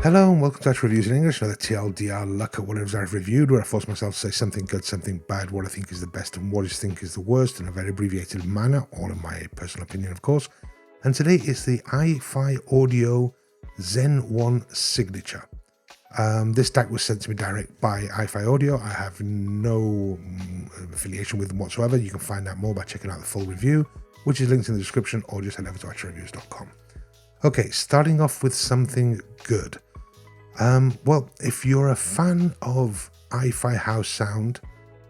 Hello and welcome to Touch Reviews in English, another TLDR look at whatever I've reviewed, where I force myself to say something good, something bad, what I think is the best and what I think is the worst in a very abbreviated manner, all in my personal opinion, of course. And today is the iFi Audio ZEN One Signature. This DAC was sent to me direct by iFi Audio. I have no affiliation with them whatsoever. You can find out more by checking out the full review, which is linked in the description, or just head over to actualreviews.com. Okay, starting off with something good. Well, if you're a fan of iFi house sound,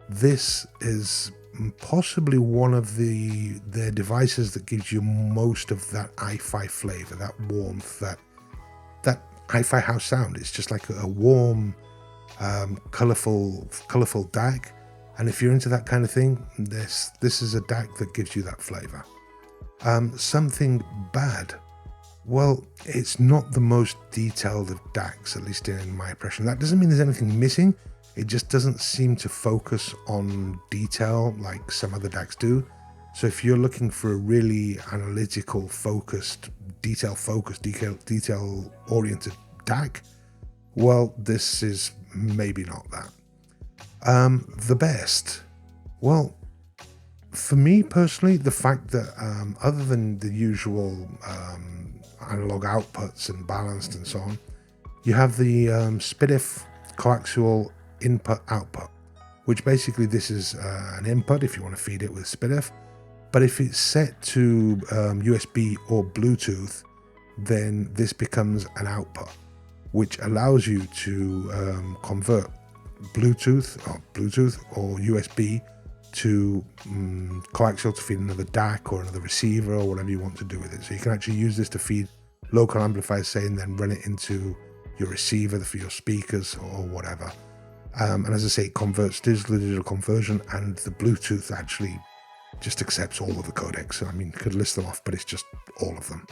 this is possibly one of their devices that gives you most of that iFi flavor, that warmth, that iFi house sound. It's just like a warm, colorful DAC, and if you're into that kind of thing, this is a DAC that gives you that flavor. Something bad. Well, it's not the most detailed of DACs, at least in my impression. That doesn't mean there's anything missing. It just doesn't seem to focus on detail like some other DACs do. So if you're looking for a really analytical, focused, detail-oriented DAC, well, this is maybe not that. The best. Well, for me personally, the fact that other than the usual analog outputs and balanced and so on, you have the SPDIF coaxial input output, which basically this is an input if you want to feed it with SPDIF, but if it's set to USB or Bluetooth, then this becomes an output, which allows you to convert Bluetooth or USB to coaxial to feed another DAC or another receiver or whatever you want to do with it. So you can actually use this to feed local amplifiers, say, and then run it into your receiver for your speakers or whatever. And as I say, it converts digital to digital conversion, and the Bluetooth actually just accepts all of the codecs. So, I mean, you could list them off, but it's just all of them.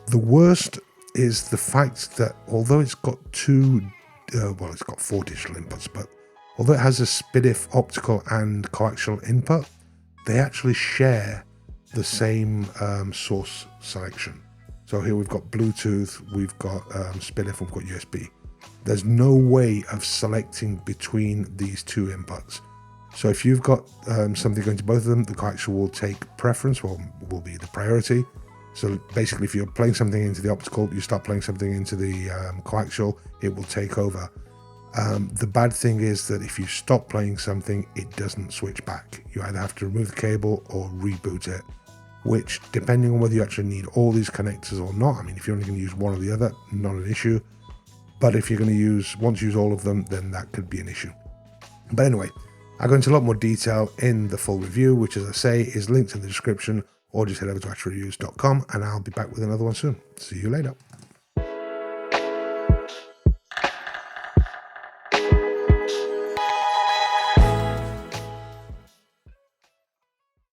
The worst is the fact that although it's got it's got 4 digital inputs, but although it has a SPDIF optical and coaxial input, they actually share the same source selection. So here we've got Bluetooth, we've got SPDIF, we've got USB. There's no way of selecting between these two inputs. So if you've got something going to both of them, the coaxial will take preference, or will be the priority. So basically, if you're playing something into the optical, you start playing something into the coaxial, it will take over. The bad thing is that if you stop playing something, it doesn't switch back. You either have to remove the cable or reboot it, which, depending on whether you actually need all these connectors or not, I mean, if you're only going to use one or the other, not an issue. But if you're going to want to use all of them, then that could be an issue. But anyway, I go into a lot more detail in the full review, which, as I say, is linked in the description, or just head over to actualreviews.com, and I'll be back with another one soon. See you later.